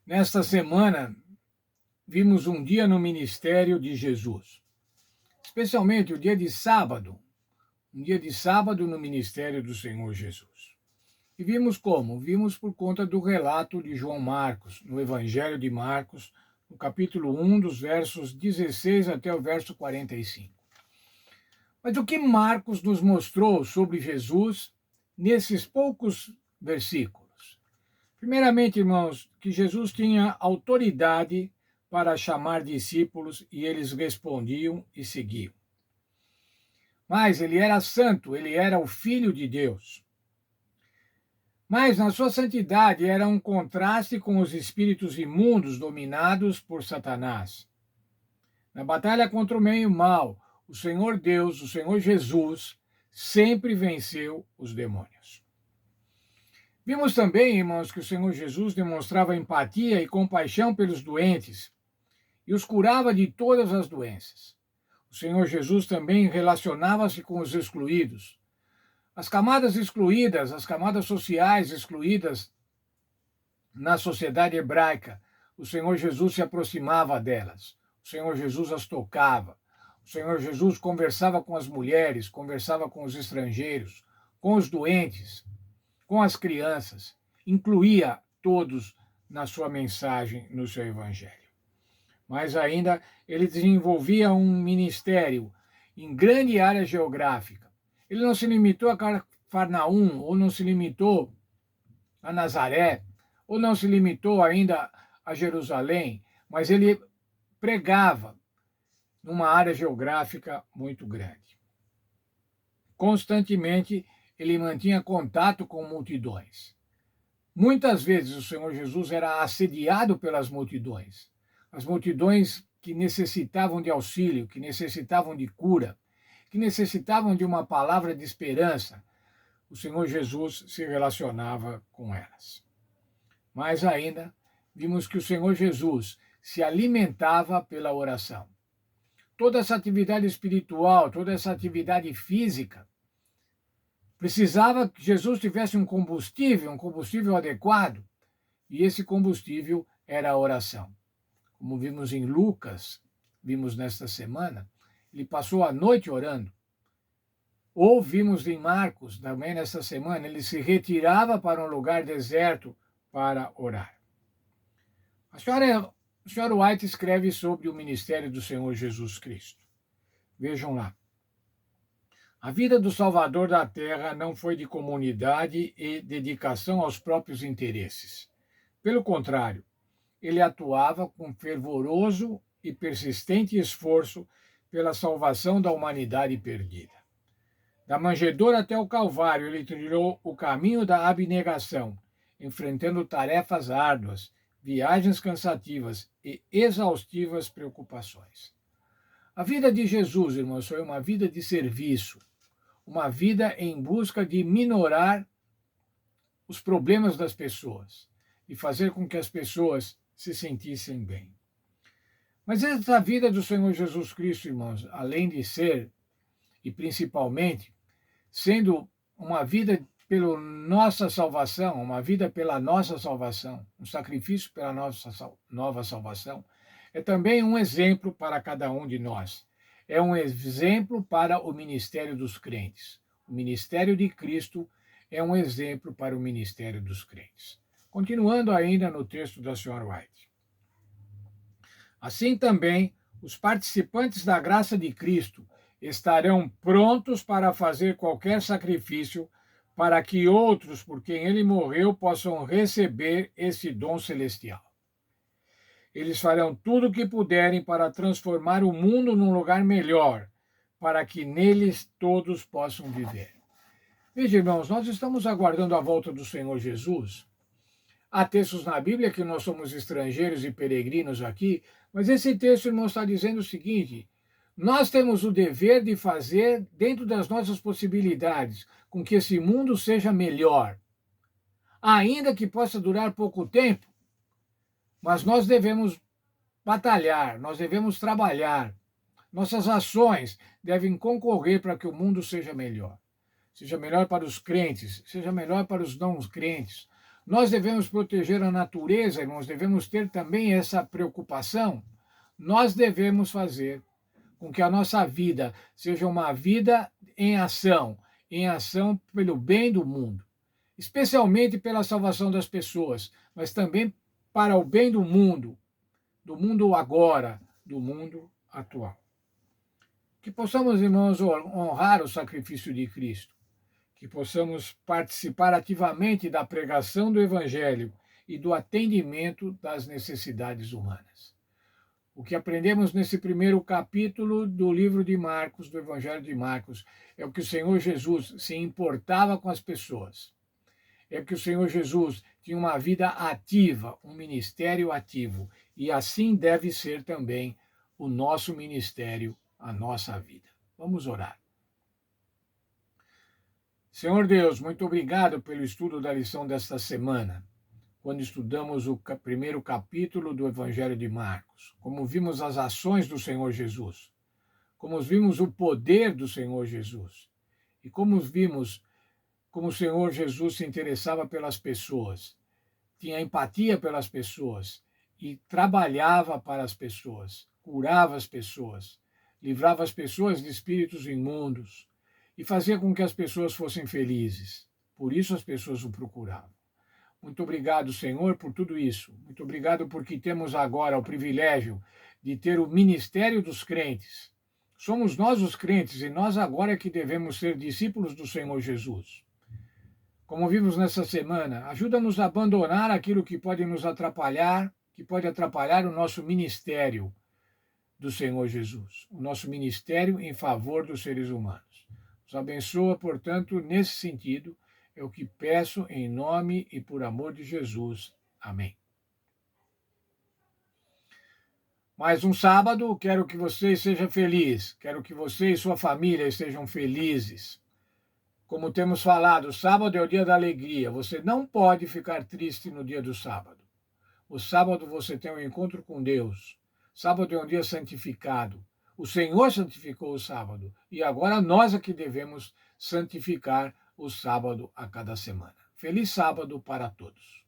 Nesta semana, vimos um dia no ministério de Jesus, especialmente o dia de sábado, um dia de sábado no ministério do Senhor Jesus. E vimos como? Vimos por conta do relato de João Marcos, no Evangelho de Marcos, no capítulo 1, dos versos 16 até o verso 45. Mas o que Marcos nos mostrou sobre Jesus nesses poucos versículos? Primeiramente, irmãos, que Jesus tinha autoridade para chamar discípulos e eles respondiam e seguiam. Mas ele era santo, ele era o Filho de Deus. Mas na sua santidade era um contraste com os espíritos imundos dominados por Satanás. Na batalha contra o meio mal, o Senhor Deus, o Senhor Jesus, sempre venceu os demônios. Vimos também, irmãos, que o Senhor Jesus demonstrava empatia e compaixão pelos doentes e os curava de todas as doenças. O Senhor Jesus também relacionava-se com os excluídos. As camadas excluídas, as camadas sociais excluídas na sociedade hebraica, o Senhor Jesus se aproximava delas. O Senhor Jesus as tocava. O Senhor Jesus conversava com as mulheres, conversava com os estrangeiros, com os doentes, com as crianças, incluía todos na sua mensagem, no seu evangelho. Mas ainda ele desenvolvia um ministério em grande área geográfica. Ele não se limitou a Cafarnaum, ou não se limitou a Nazaré, ou não se limitou ainda a Jerusalém, mas ele pregava numa área geográfica muito grande. Constantemente ele mantinha contato com multidões. Muitas vezes o Senhor Jesus era assediado pelas multidões. As multidões que necessitavam de auxílio, que necessitavam de cura, que necessitavam de uma palavra de esperança, o Senhor Jesus se relacionava com elas. Mais ainda, vimos que o Senhor Jesus se alimentava pela oração. Toda essa atividade espiritual, toda essa atividade física, precisava que Jesus tivesse um combustível adequado, e esse combustível era a oração. Como vimos em Lucas, vimos nesta semana, ele passou a noite orando. Ou vimos em Marcos, também nesta semana, ele se retirava para um lugar deserto para orar. A senhora White escreve sobre o ministério do Senhor Jesus Cristo. Vejam lá. A vida do Salvador da Terra não foi de comunidade e dedicação aos próprios interesses. Pelo contrário, ele atuava com fervoroso e persistente esforço pela salvação da humanidade perdida. Da manjedoura até o Calvário, ele trilhou o caminho da abnegação, enfrentando tarefas árduas, viagens cansativas e exaustivas preocupações. A vida de Jesus, irmãos, foi uma vida de serviço, uma vida em busca de minorar os problemas das pessoas e fazer com que as pessoas se sentissem bem. Mas essa vida do Senhor Jesus Cristo, irmãos, além de ser, e principalmente, sendo uma vida pela nossa salvação, uma vida pela nossa salvação, um sacrifício pela nossa nova salvação, é também um exemplo para cada um de nós. É um exemplo para o ministério dos crentes. O ministério de Cristo é um exemplo para o ministério dos crentes. Continuando ainda no texto da senhora White. Assim também, os participantes da graça de Cristo estarão prontos para fazer qualquer sacrifício para que outros por quem ele morreu possam receber esse dom celestial. Eles farão tudo o que puderem para transformar o mundo num lugar melhor, para que neles todos possam viver. Veja, irmãos, nós estamos aguardando a volta do Senhor Jesus. Há textos na Bíblia que nós somos estrangeiros e peregrinos aqui, mas esse texto, irmão, está dizendo o seguinte: nós temos o dever de fazer, dentro das nossas possibilidades, com que esse mundo seja melhor. Ainda que possa durar pouco tempo, mas nós devemos batalhar, nós devemos trabalhar. Nossas ações devem concorrer para que o mundo seja melhor. Seja melhor para os crentes, seja melhor para os não crentes. Nós devemos proteger a natureza, irmãos, devemos ter também essa preocupação. Nós devemos fazer com que a nossa vida seja uma vida em ação pelo bem do mundo, especialmente pela salvação das pessoas, mas também para o bem do mundo agora, do mundo atual. Que possamos, irmãos, honrar o sacrifício de Cristo, que possamos participar ativamente da pregação do Evangelho e do atendimento das necessidades humanas. O que aprendemos nesse primeiro capítulo do livro de Marcos, do Evangelho de Marcos, é o que o Senhor Jesus se importava com as pessoas. É que o Senhor Jesus tinha uma vida ativa, um ministério ativo. E assim deve ser também o nosso ministério, a nossa vida. Vamos orar. Senhor Deus, muito obrigado pelo estudo da lição desta semana, quando estudamos o primeiro capítulo do Evangelho de Marcos, como vimos as ações do Senhor Jesus, como vimos o poder do Senhor Jesus, e como vimos como o Senhor Jesus se interessava pelas pessoas, tinha empatia pelas pessoas e trabalhava para as pessoas, curava as pessoas, livrava as pessoas de espíritos imundos e fazia com que as pessoas fossem felizes. Por isso as pessoas o procuravam. Muito obrigado, Senhor, por tudo isso. Muito obrigado porque temos agora o privilégio de ter o ministério dos crentes. Somos nós os crentes e nós agora é que devemos ser discípulos do Senhor Jesus. Como vimos nessa semana, ajuda-nos a abandonar aquilo que pode nos atrapalhar, que pode atrapalhar o nosso ministério do Senhor Jesus, o nosso ministério em favor dos seres humanos. Nos abençoa, portanto, nesse sentido, é o que peço em nome e por amor de Jesus. Amém. Mais um sábado, quero que você seja feliz, quero que você e sua família estejam felizes. Como temos falado, sábado é o dia da alegria. Você não pode ficar triste no dia do sábado. O sábado você tem um encontro com Deus. Sábado é um dia santificado. O Senhor santificou o sábado. E agora nós é que devemos santificar o sábado a cada semana. Feliz sábado para todos.